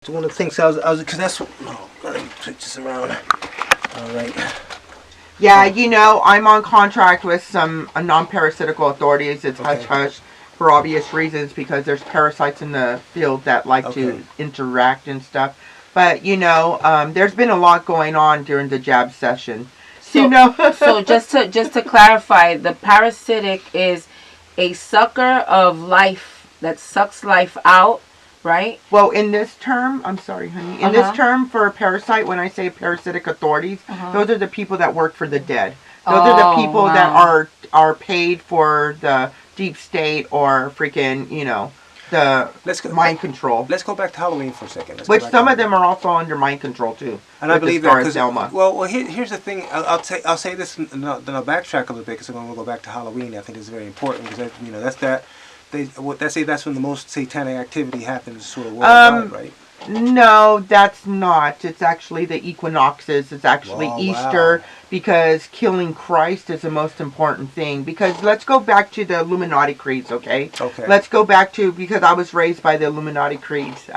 One of the things I was because that's what. No, let me switch this around. All right. Yeah, you know, I'm on contract with some non-parasitical authorities. It's hush-hush for obvious reasons because there's parasites in the field that like to interact and stuff. But, you know, there's been a lot going on during the jab session. So, you know? So just to clarify, the parasitic is a sucker of life that sucks life out, right? Well, in this term, I'm sorry, honey. In this term for a parasite, when I say parasitic authorities, those are the people that work for the dead. Those are the people that are paid for the deep state or freaking, you know, the mind control. Let's go back to Halloween for a second. Which some of them are also under mind control too. And I believe that because well, here's the thing. I'll say this, then I'll backtrack a little bit because I'm going to go back to Halloween. I think it's very important because you know that's when the most satanic activity happens sort of worldwide, right? No, that's not. It's actually the equinoxes. It's actually Easter because killing Christ is the most important thing. Because let's go back to the Illuminati creeds, okay? Okay. Let's go back to, because I was raised by the Illuminati creeds.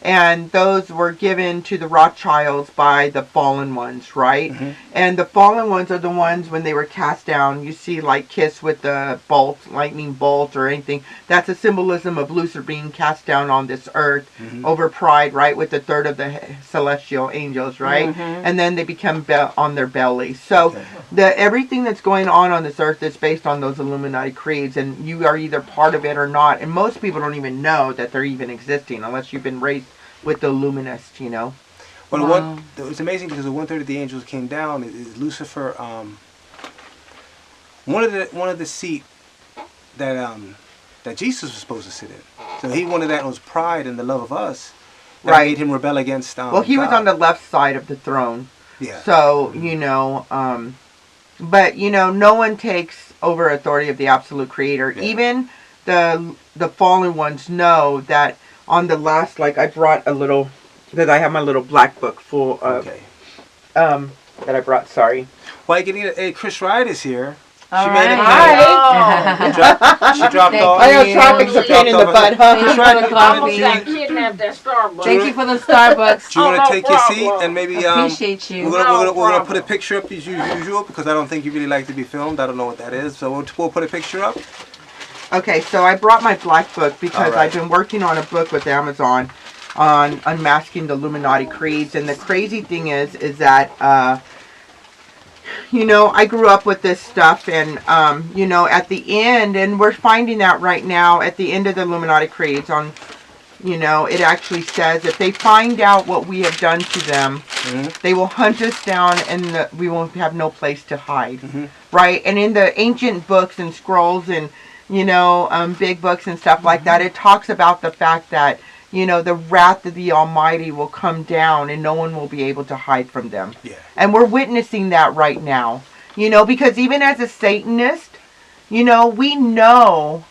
And those were given to the Rothschilds by the fallen ones, right? And the fallen ones are the ones when they were cast down. You see like Kiss with the bolt, lightning bolt or anything. That's a symbolism of Lucifer being cast down on this earth over pride, right? With the third of the celestial angels, right? And then they become on their belly. So everything that's going on this earth is based on those Illuminati creeds. And you are either part of it or not. And most people don't even know that they're even existing unless you've been raised with the Illuminists, you know. Well, it's amazing because the 1/3 of the angels came down. Is Lucifer one of the seat that Jesus was supposed to sit in? So he wanted that was pride and the love of us that made him rebel against. Well, he was on the left side of the throne. Yeah. So you know, but you know, no one takes over authority of the absolute Creator. Yeah. Even the fallen ones know that. On the last, like I brought a little, because I have my little black book full of, that I brought, sorry. Well, hey, Chris Ryde is here. All she right. made it. Hi. She dropped off. I know traffic's a pain in the butt, huh? Chris Ryde, almost got kidnapped at Starbucks. Thank you for the Starbucks. Do you want to take your seat and maybe appreciate you. We're gonna put a picture up as usual because I don't think you really like to be filmed. I don't know what that is, so we'll put a picture up. Okay, so I brought my black book because I've been working on a book with Amazon on unmasking the Illuminati creeds. And the crazy thing is that, you know, I grew up with this stuff and, you know, at the end, and we're finding out right now at the end of the Illuminati creeds on, you know, it actually says if they find out what we have done to them, they will hunt us down and we will have no place to hide, right? And in the ancient books and scrolls and you know, big books and stuff like that, it talks about the fact that, you know, the wrath of the Almighty will come down and no one will be able to hide from them. Yeah. And we're witnessing that right now, you know, because even as a Satanist, you know, we know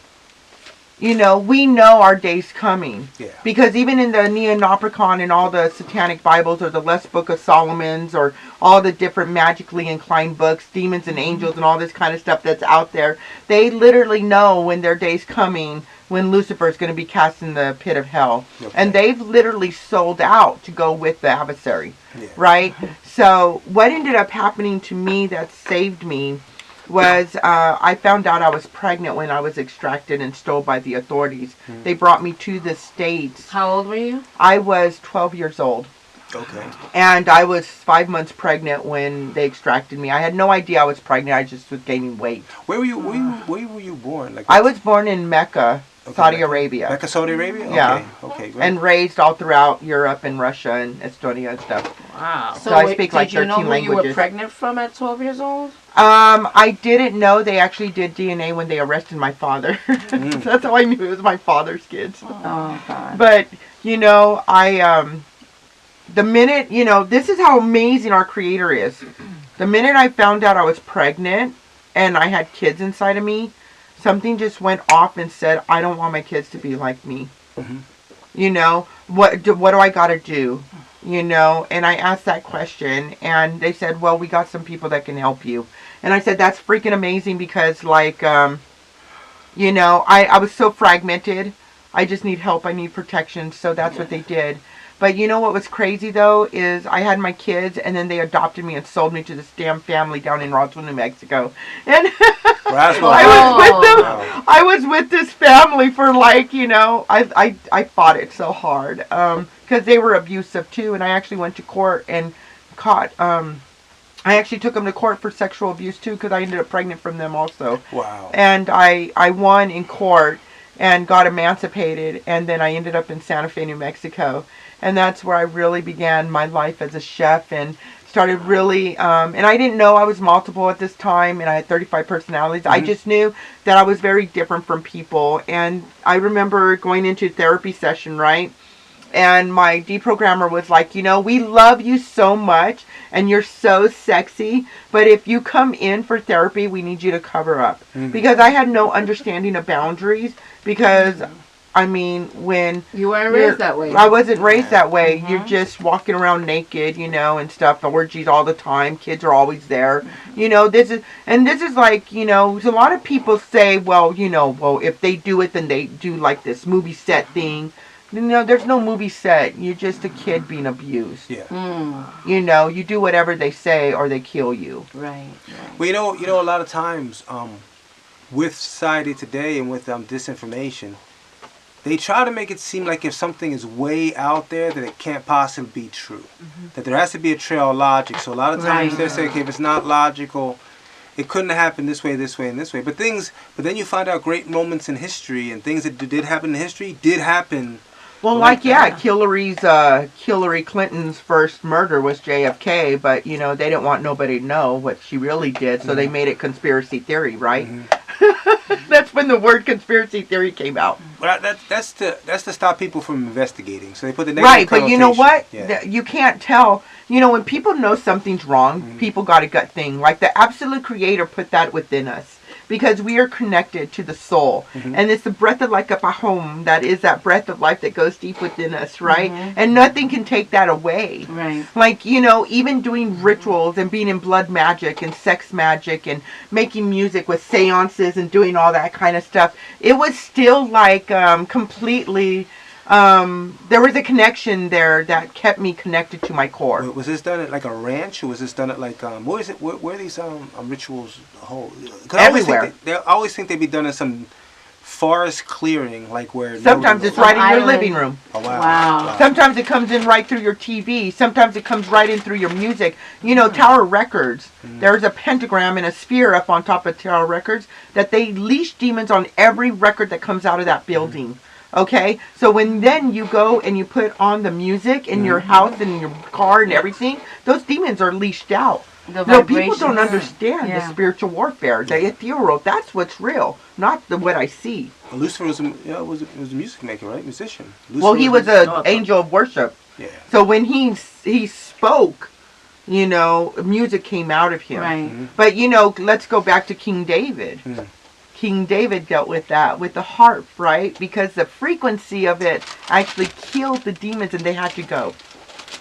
our day's coming. Yeah. Because even in the Neonopicon and all the Satanic Bibles or the Less Book of Solomon's or all the different magically inclined books, demons and angels and all this kind of stuff that's out there, they literally know when their day's coming, when Lucifer is going to be cast in the pit of hell. Okay. And they've literally sold out to go with the adversary. Yeah. Right? So what ended up happening to me that saved me was I found out I was pregnant when I was extracted and stole by the authorities. They brought me to the States. How old were you? I was 12 years old. Okay. And I was 5 months pregnant when they extracted me. I had no idea I was pregnant. I just was gaining weight. Where were you born? Like I was born in Mecca, Saudi Arabia. Mecca, Saudi Arabia? Yeah. Okay. Right. And raised all throughout Europe and Russia and Estonia and stuff. Wow. So I speak like 13 languages. Did you know who you were pregnant from at 12 years old? I didn't know. They actually did DNA when they arrested my father. That's how I knew it was my father's kids. Oh, God. But, you know, the minute, you know, this is how amazing our Creator is. The minute I found out I was pregnant and I had kids inside of me, something just went off and said, I don't want my kids to be like me. You know, what do I got to do? You know, and I asked that question and they said, well, we got some people that can help you. And I said, that's freaking amazing because like, you know, I was so fragmented. I just need help. I need protection. So that's what they did. But you know what was crazy though is I had my kids and then they adopted me and sold me to this damn family down in Roswell, New Mexico. And I was with this family for like, you know, I fought it so hard because they were abusive too. And I actually went to court and caught I actually took them to court for sexual abuse too because I ended up pregnant from them also. Wow. And I won in court and got emancipated, and then I ended up in Santa Fe, New Mexico. And that's where I really began my life as a chef and started really, and I didn't know I was multiple at this time, and I had 35 personalities. I just knew that I was very different from people. And I remember going into a therapy session, right? And my deprogrammer was like, you know, we love you so much and you're so sexy, but if you come in for therapy, we need you to cover up. Because I had no understanding of boundaries because, I mean, when... You weren't raised that way. I wasn't raised that way. You're just walking around naked, you know, and stuff, orgies all the time. Kids are always there. You know, this is like, you know, a lot of people say, well, you know, well, if they do it, then they do like this movie set thing. You know, there's no movie set. You're just a kid being abused. Yeah. You know, you do whatever they say or they kill you. Right. Well, you know, a lot of times with society today and with disinformation, they try to make it seem like if something is way out there that it can't possibly be true. That there has to be a trail of logic. So a lot of times they say, okay, if it's not logical, it couldn't have happened this way, and this way. But then you find out great moments in history and things that did happen in history did happen. Well, Hillary Clinton's first murder was JFK, but, you know, they didn't want nobody to know what she really did, so they made it conspiracy theory, right? That's when the word conspiracy theory came out. But that's to stop people from investigating. So they put the negative right, but you know what? Yeah. You can't tell. You know, when people know something's wrong, people got a gut thing. Like the absolute creator put that within us. Because we are connected to the soul. And it's the breath of like a home that is that breath of life that goes deep within us, right? And nothing can take that away. Right. Like, you know, even doing rituals and being in blood magic and sex magic and making music with seances and doing all that kind of stuff, it was still like completely... there was a connection there that kept me connected to my core. Was this done at like a ranch, or was this done at like what is it? Where are these rituals hold? Everywhere. I always think they'd be done in some forest clearing, like where. Sometimes it's right in your living room. Oh wow. Sometimes it comes in right through your TV. Sometimes it comes right in through your music. You know, Tower Records. There's a pentagram and a sphere up on top of Tower Records that they leash demons on every record that comes out of that building. Okay, so when then you go and you put on the music in your house and in your car and everything, those demons are leashed out. No, people don't understand the spiritual warfare, the ethereal. That's what's real, not what I see. Lucifer was a music maker, right? Musician. Well, he was an angel of worship. Yeah. So when he spoke, you know, music came out of him. Right. But you know, let's go back to King David. King David dealt with that, with the harp, right? Because the frequency of it actually killed the demons and they had to go.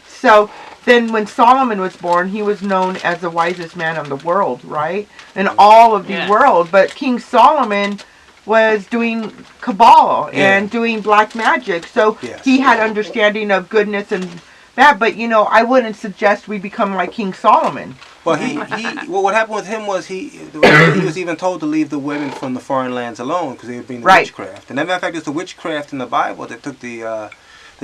So then when Solomon was born, he was known as the wisest man in the world, right? In all of the world. But King Solomon was doing Kabbalah and doing black magic. So he had understanding of goodness and that. But, you know, I wouldn't suggest we become like King Solomon. Well, well, what happened with him was he was even told to leave the women from the foreign lands alone because they were being witchcraft. And as a matter of fact, it's the witchcraft in the Bible that took the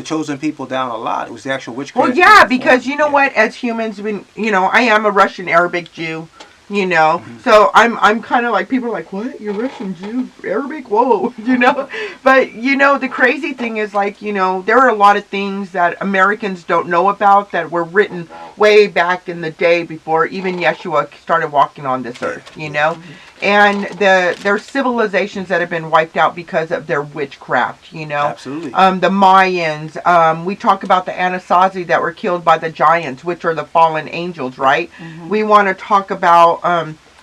chosen people down a lot. It was the actual witchcraft. Well, yeah, because you know what? As humans, you know, I am a Russian Arabic Jew. You know, so I'm kind of like, people are like, what? You're Russian Jew, Arabic? Whoa, you know? But, you know, the crazy thing is, like, you know, there are a lot of things that Americans don't know about that were written way back in the day before even Yeshua started walking on this earth, you know? And there's civilizations that have been wiped out because of their witchcraft, you know? Absolutely. The Mayans, we talk about the Anasazi that were killed by the giants, which are the fallen angels, right? We want to talk about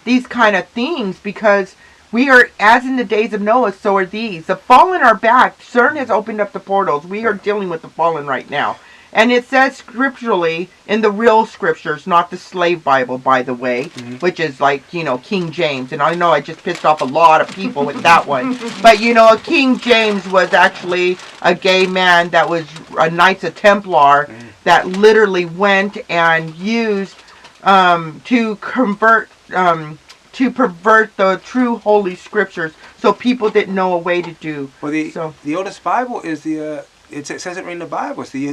these kind of things because we are, as in the days of Noah, so are these. The fallen are back. CERN has opened up the portals. We are dealing with the fallen right now. And it says scripturally in the real scriptures, not the slave Bible, by the way, which is like, King James. And I know I just pissed off a lot of people with that one. But, King James was actually a gay man that was a Knights of Templar that literally went and used to convert, to pervert the true holy scriptures so people didn't know a way to do. Well, the oldest Bible is the... It says it in the Bible. It's the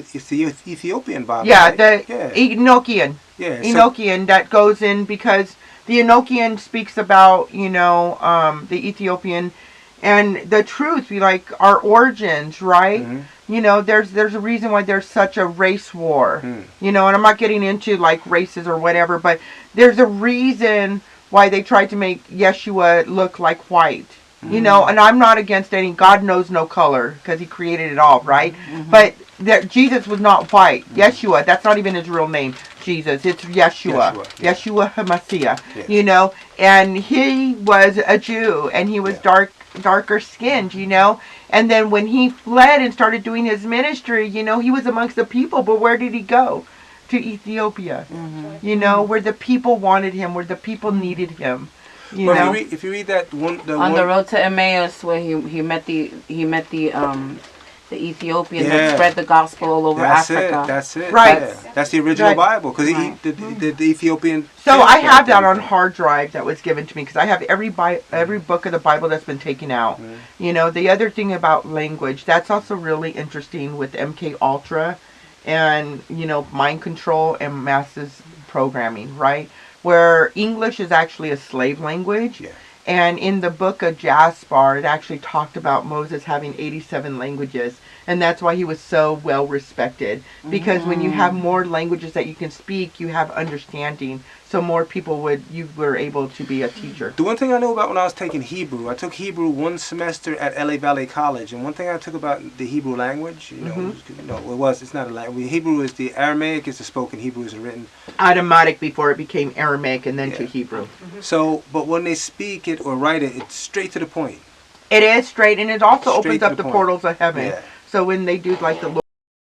Ethiopian Bible. Yeah, right? the Enochian. Yeah, Enochian that goes in because the Enochian speaks about, the Ethiopian and the truth, like our origins, right? There's a reason why there's such a race war. And I'm not getting into like races or whatever, but there's a reason why they tried to make Yeshua look like white. And I'm not against any, God knows no color, because he created it all, right? But Jesus was not white. Yeshua, that's not even his real name, Jesus. It's Yeshua. Yeshua HaMashiach, and he was a Jew, and he was darker skinned, and then when he fled and started doing his ministry, he was amongst the people, but where did he go? To Ethiopia, where the people wanted him, where the people needed him. If you read that one, the road to Emmaus, where he met the Ethiopian that spread the gospel all over Africa. That's it. Right. Yeah. That's the original Bible, because the Ethiopian. So I have that on hard drive that was given to me, because I have every book of the Bible that's been taken out. The other thing about language, that's also really interesting with MK Ultra, and mind control and masses programming, right? Where English is actually a slave language. Yeah. And in the book of Jaspar, it actually talked about Moses having 87 languages. And that's why he was so well respected. Because when you have more languages that you can speak, you have understanding. So more people you were able to be a teacher. The one thing I know about when I was taking Hebrew, I took Hebrew one semester at LA Valley College. And one thing I took about the Hebrew language, it's not a language. Hebrew is the Aramaic, is the spoken, Hebrew is the written. Automatic before it became Aramaic and then to Hebrew. So, but when they speak it or write it, it's straight to the point. It is straight, and it also opens up the portals of heaven. Yeah. So when they do like the